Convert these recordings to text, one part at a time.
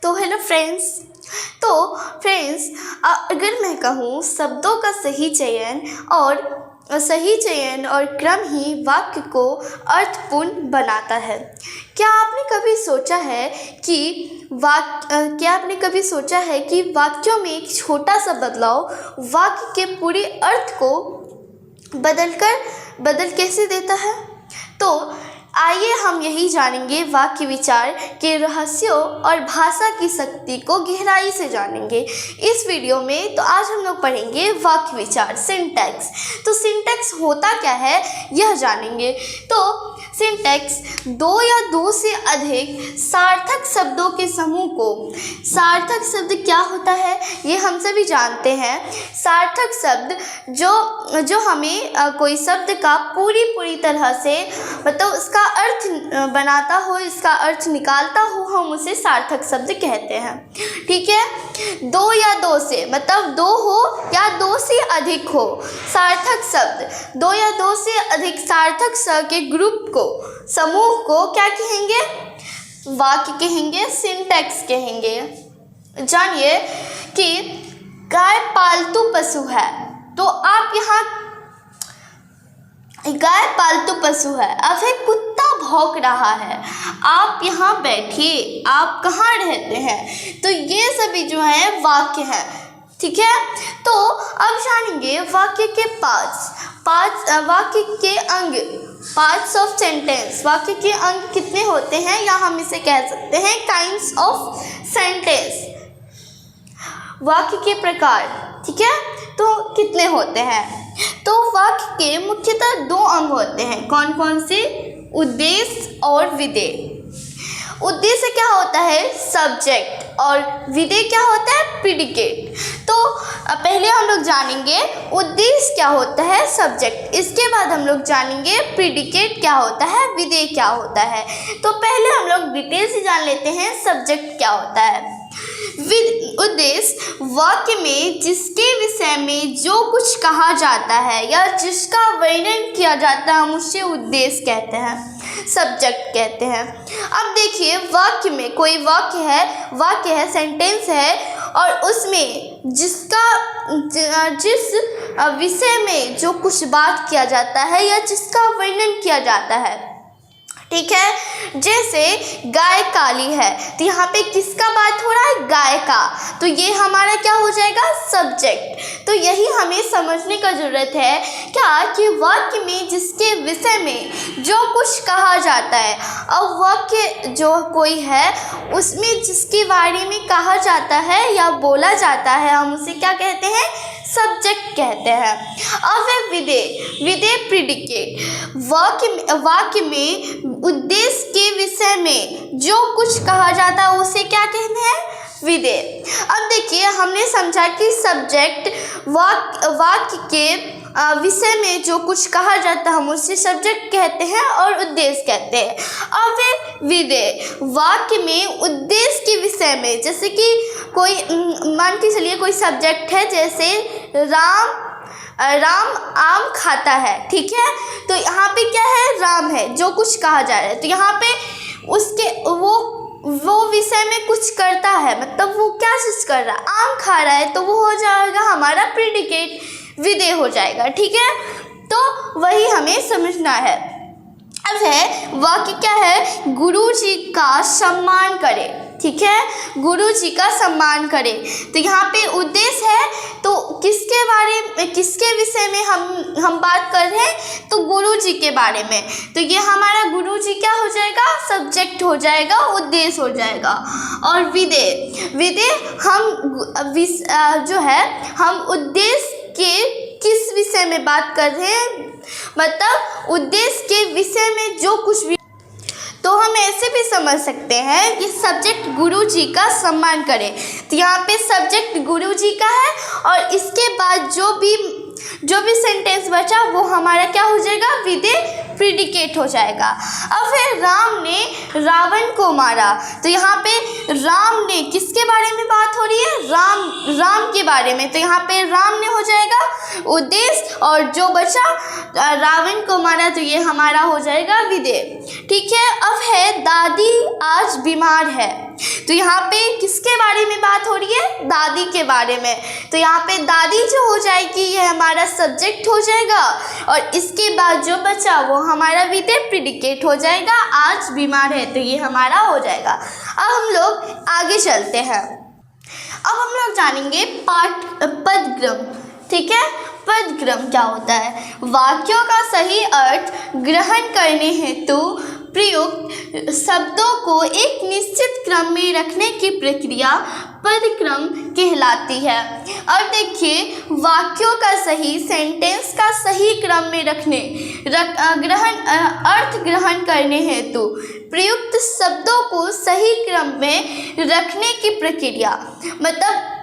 तो hello friends. तो friends, अगर मैं कहूँ शब्दों का सही चयन और क्रम ही वाक्य को अर्थपूर्ण बनाता है। क्या आपने कभी सोचा है कि वाक्यों में एक छोटा सा बदलाव वाक्य के पूरे अर्थ को बदल कैसे देता है? तो आइए हम यही जानेंगे, वाक्य विचार के रहस्यों और भाषा की शक्ति को गहराई से जानेंगे इस वीडियो में। तो आज हम लोग पढ़ेंगे वाक्य विचार, सिंटैक्स। तो सिंटैक्स होता क्या है यह जानेंगे। तो सिंटैक्स दो या दो से अधिक सार्थक शब्दों के समूह को, सार्थक शब्द क्या होता है ये हम सभी जानते हैं। सार्थक शब्द जो हमें कोई शब्द का पूरी तरह से मतलब उसका अर्थ बनाता हो, इसका अर्थ निकालता हो, हम उसे सार्थक शब्द कहते हैं। ठीक है, दो या दो से मतलब दो हो या दो से अधिक हो सार्थक शब्द, दो या दो से अधिक सार्थक शब्द के ग्रुप को, समूह को क्या कहेंगे? वाक्य कहेंगे, सिंटैक्स कहेंगे। जानिए कि गाय पालतू पशु है, तो आप यहाँ गाय पालतू पशु है, अब एक कुत्ता भौंक रहा है, आप यहाँ बैठिए, आप कहाँ रहते हैं? तो ये सभी जो है वाक्य है। ठीक है, तो अब जानेंगे वाक्य के वाक्य के अंग, पार्ट्स ऑफ सेंटेंस। वाक्य के अंग कितने होते हैं या हम इसे कह सकते हैं काइंड्स ऑफ सेंटेंस। वाक्य के प्रकार, ठीक है, तो कितने होते हैं? तो वाक्य के मुख्यतः दो अंग होते हैं। कौन कौन से? उद्देश्य और विधेय। उद्देश्य क्या होता है? सब्जेक्ट, और विधेय क्या होता है? प्रीडिकेट। तो पहले हम लोग जानेंगे उद्देश्य क्या होता है, सब्जेक्ट, इसके बाद हम लोग जानेंगे प्रीडिकेट क्या होता है, विधेय क्या होता है। तो पहले हम लोग डिटेल से जान लेते हैं सब्जेक्ट क्या होता है। उद्देश्य वाक्य में जिसके विषय में जो कुछ कहा जाता है या जिसका वर्णन किया जाता है हम उसे उद्देश्य कहते हैं, सब्जेक्ट कहते हैं। अब देखिए, वाक्य में कोई वाक्य है, सेंटेंस है, और उसमें जिस विषय में जो कुछ बात किया जाता है या जिसका वर्णन किया जाता है। ठीक है, जैसे गाय काली है, तो यहाँ पे किसका बात हो रहा है? गाय का। तो ये हमारा क्या हो जाएगा? सब्जेक्ट। तो यही हमें समझने का ज़रूरत है क्या कि वाक्य में जिसके विषय में जो कुछ कहा जाता है, और वाक्य जो कोई है उसमें जिसके बारे में कहा जाता है या बोला जाता है हम उसे क्या कहते हैं? सब्जेक्ट कहते हैं। अब है विधेय प्रीडिकेट। वाक्य में उद्देश्य के विषय में जो कुछ कहा जाता है उसे क्या कहते हैं? विधेय। अब देखिए, हमने समझा कि सब्जेक्ट वाक्य के विषय में जो कुछ कहा जाता है हम उसे सब्जेक्ट कहते हैं और उद्देश्य कहते हैं। अब है विधेय, वाक्य में उद्देश्य के विषय में, जैसे कि कोई मान के चलिए कोई सब्जेक्ट है, जैसे राम आम खाता है। ठीक है, तो यहाँ पे क्या है? राम है, जो कुछ कहा जा रहा है। तो यहाँ पे उसके वो विषय में कुछ करता है, मतलब वो क्या चीज़ कर रहा है? आम खा रहा है, तो वो हो जाएगा हमारा प्रीडिकेट, विधेय हो जाएगा। ठीक है, तो वही हमें समझना है। अब है वाक्य क्या है? गुरु जी का सम्मान करें। ठीक है, गुरु जी का सम्मान करें। तो यहाँ पे उद्देश्य है, तो किसके बारे में, किसके विषय में हम बात कर रहे हैं? तो गुरु जी के बारे में। तो ये हमारा गुरु जी क्या हो जाएगा? सब्जेक्ट हो जाएगा, उद्देश्य हो जाएगा। और विधेय हम उद्देश्य के किस विषय में बात कर रहे हैं, मतलब उद्देश्य के विषय में जो कुछ भी। तो हम ऐसे भी समझ सकते हैं कि सब्जेक्ट गुरु जी का सम्मान करें। तो यहाँ पे सब्जेक्ट गुरु जी का है, और इसके बाद जो भी सेंटेंस बचा वो हमारा क्या हो जाएगा? विधेय प्रीडिकेट हो जाएगा। अब फिर राम ने रावण को मारा, तो यहाँ पे राम ने किसके बारे में बात हो रही है? राम के बारे में, तो यहाँ पे राम ने हो जाएगा उद्देश्य, और जो बचा रावण को मारा तो ये हमारा हो जाएगा विदेह। ठीक है, अब है दादी आज बीमार है, तो यहाँ पे किसके बारे में बात हो रही है? दादी के बारे में। तो यहाँ पे दादी जो हो जाएगी ये हमारा सब्जेक्ट हो जाएगा, और इसके बाद जो बचा वो हमारा विदेह प्रिडिकेट हो जाएगा, आज बीमार है, तो ये हमारा हो जाएगा। अब हम लोग आगे चलते हैं। अब हम लोग जानेंगे पदक्रम। ठीक है, पदक्रम क्या होता है? वाक्यों का सही अर्थ ग्रहण करने हेतु प्रयुक्त शब्दों को एक निश्चित क्रम में रखने की प्रक्रिया पदक्रम कहलाती है। और देखिए, वाक्यों का सही सेंटेंस का सही क्रम में अर्थ ग्रहण करने हेतु प्रयुक्त शब्दों को सही क्रम में रखने की प्रक्रिया, मतलब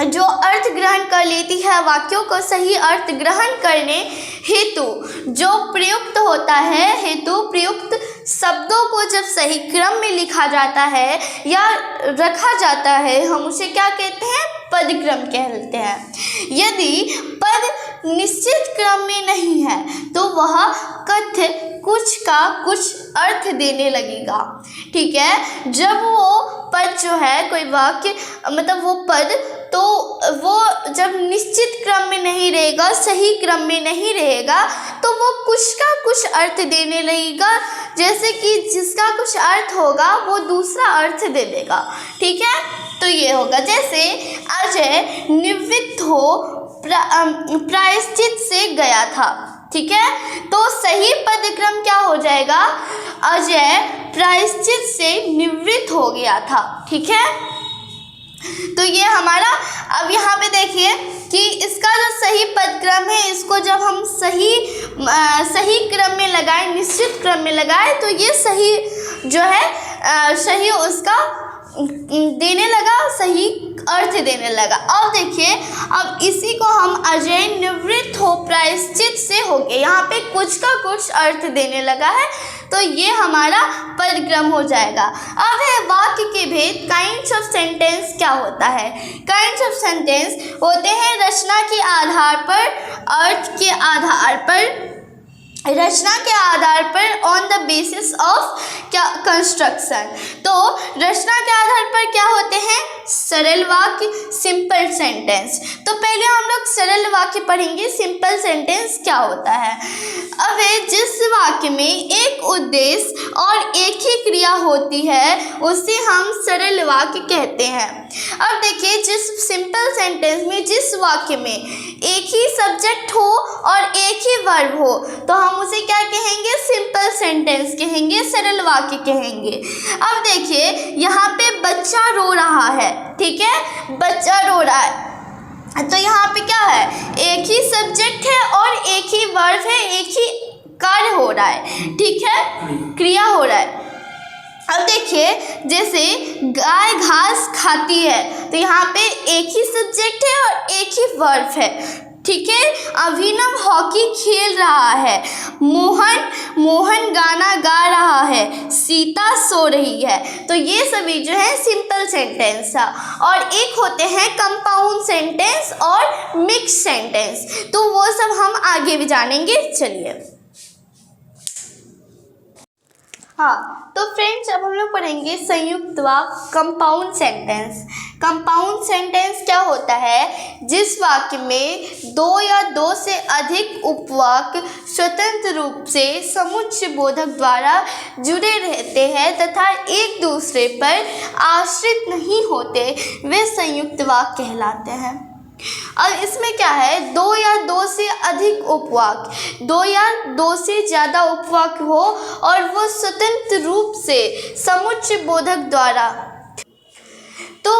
जो अर्थ ग्रहण कर लेती है, वाक्यों को सही अर्थ ग्रहण करने हेतु जो प्रयुक्त होता है, हेतु प्रयुक्त शब्दों को जब सही क्रम में लिखा जाता है या रखा जाता है, हम उसे क्या कहते हैं? पदक्रम कहते हैं। यदि पद निश्चित क्रम में नहीं है तो वह कथ्य कुछ का कुछ अर्थ देने लगेगा। ठीक है, जब वो पद जो है, कोई वाक्य मतलब वो पद, तो वो जब निश्चित क्रम में नहीं रहेगा, सही क्रम में नहीं रहेगा, तो वो कुछ का कुछ अर्थ देने लगेगा, जैसे कि जिसका कुछ अर्थ होगा वो दूसरा अर्थ दे देगा। ठीक है, तो ये होगा, जैसे अजय निवृत्त हो प्रायश्चित से गया था। ठीक है, तो सही पदक्रम क्या हो जाएगा? अजय प्रायश्चित से निवृत्त हो गया था। ठीक है, तो ये हमारा, अब यहाँ पे देखिए कि इसका जो सही पदक्रम है, इसको जब हम सही क्रम में लगाएं, निश्चित क्रम में लगाएं, तो ये सही जो है सही उसका देने लगा, सही अर्थ देने लगा। अब देखिए, अब इसी को हम अजय निवृत्त हो प्रायश्चित से हो गए, यहाँ पे कुछ का कुछ अर्थ देने लगा है, तो ये हमारा पदक्रम हो जाएगा। अब है वाक्य के भेद। काइंड्स ऑफ सेंटेंस क्या होता है? काइंड्स ऑफ सेंटेंस होते हैं रचना के आधार पर, अर्थ के आधार पर, रचना के आधार पर, ऑन द बेसिस ऑफ क्या कंस्ट्रक्शन। तो रचना के आधार पर क्या होते हैं? सरल वाक्य, सिंपल सेंटेंस। तो पहले हम लोग सरल वाक्य पढ़ेंगे, सिंपल सेंटेंस क्या होता है। अब जिस वाक्य में एक उद्देश्य और एक ही क्रिया होती है उसे हम सरल वाक्य कहते हैं। अब देखिए, जिस सिंपल सेंटेंस में जिस वाक्य में एक ही सब्जेक्ट हो और एक ही वर्ब हो, तो हम उसे क्या कहेंगे? सिंपल सेंटेंस कहेंगे, सरल वाक्य कहेंगे। अब देखिए, यहाँ पे बच्चा रो रहा है। ठीक है, बच्चा रो रहा है, तो यहाँ पे क्या है? एक ही सब्जेक्ट है और एक ही वर्ब है, एक ही कार्य हो रहा है। ठीक है, क्रिया हो रहा है। अब देखिए, जैसे गाय घास खाती है, तो यहाँ पे एक ही सब्जेक्ट है और एक ही वर्ब है। ठीक है, अभिनव हॉकी खेल रहा है, मोहन गाना गा रहा है, सीता सो रही है। तो ये सभी जो है सिंपल सेंटेंस है। और एक होते हैं कंपाउंड सेंटेंस और मिक्स सेंटेंस, तो वो सब हम आगे भी जानेंगे। चलिए, हाँ, तो फ्रेंड्स अब हम लोग पढ़ेंगे संयुक्त वाक्य, कंपाउंड सेंटेंस। कंपाउंड सेंटेंस क्या होता है? जिस वाक्य में दो या दो से अधिक उपवाक्य स्वतंत्र रूप से समुच्चय बोधक द्वारा जुड़े रहते हैं तथा एक दूसरे पर आश्रित नहीं होते, वे संयुक्त वाक्य कहलाते हैं। और इसमें क्या है? दो या दो से अधिक उपवाक्य, दो या दो से ज़्यादा उपवाक्य हो और वो स्वतंत्र रूप से समुच्चय बोधक द्वारा, तो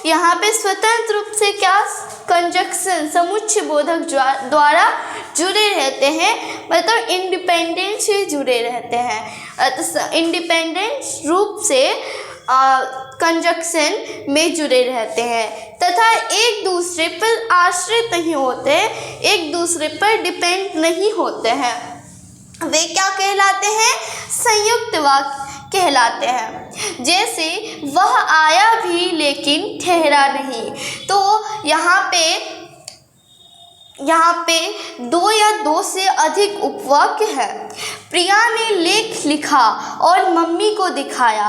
यहाँ पे स्वतंत्र रूप से क्या? कंजक्शन, समुच्चय बोधक द्वारा जुड़े रहते हैं, मतलब इंडिपेंडेंट से जुड़े रहते हैं, इंडिपेंडेंट रूप से कंजक्शन में जुड़े रहते हैं तथा एक दूसरे पर आश्रित नहीं होते, एक दूसरे पर डिपेंड नहीं होते हैं, वे क्या कहलाते हैं? संयुक्त वाक्य कहलाते हैं। जैसे वह आया भी लेकिन ठहरा नहीं, तो यहाँ पे दो या दो से अधिक उपवाक्य है। प्रिया ने लेख लिखा और मम्मी को दिखाया।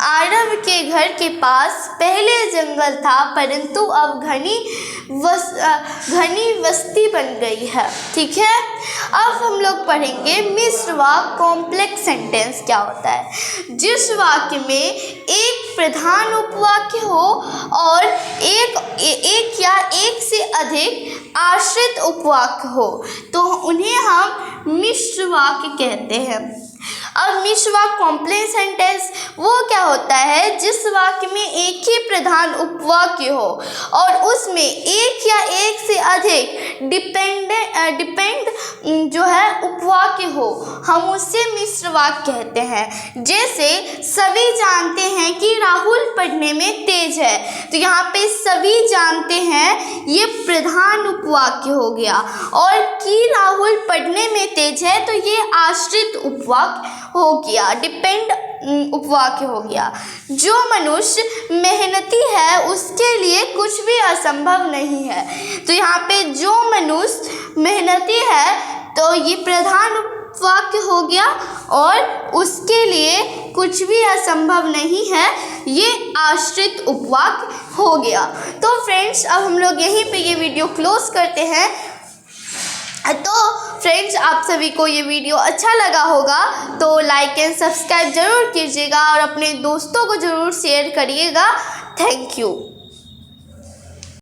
आरव के घर के पास पहले जंगल था, परंतु अब घनी बस्ती बन गई है। ठीक है, अब हम लोग पढ़ेंगे मिश्र वाक्य कॉम्प्लेक्स सेंटेंस क्या होता है। जिस वाक्य में एक प्रधान उपवाक्य हो और एक या एक से अधिक आश्रित उपवाक्य हो तो उन्हें हम मिश्र वाक्य कहते हैं। अब मिश्र वाक्य कॉम्प्लेक्स सेंटेंस वो क्या होता है, जिस वाक्य में एक ही प्रधान उपवाक्य हो और उसमें एक या एक से अधिक डिपेंड जो है उपवाक्य हो, हम उससे मिश्र वाक्य कहते हैं। जैसे सभी जानते हैं कि राहुल पढ़ने में तेज है, तो यहाँ पे सभी जानते हैं ये प्रधान उपवाक्य हो गया, और कि राहुल पढ़ने में तेज है तो ये आश्रित उपवाक्य हो गया, डिपेंड उपवाक्य हो गया। जो मनुष्य मेहनती है उसके लिए कुछ भी असंभव नहीं है, तो यहाँ पे जो मनुष्य मेहनती है तो ये प्रधान उपवाक्य हो गया और उसके लिए कुछ भी असंभव नहीं है, ये आश्रित उपवाक्य हो गया। तो फ्रेंड्स, अब हम लोग यहीं पे ये वीडियो क्लोज करते हैं। तो फ्रेंड्स, आप सभी को ये वीडियो अच्छा लगा होगा तो लाइक एंड सब्सक्राइब जरूर कीजिएगा और अपने दोस्तों को ज़रूर शेयर करिएगा। Thank you.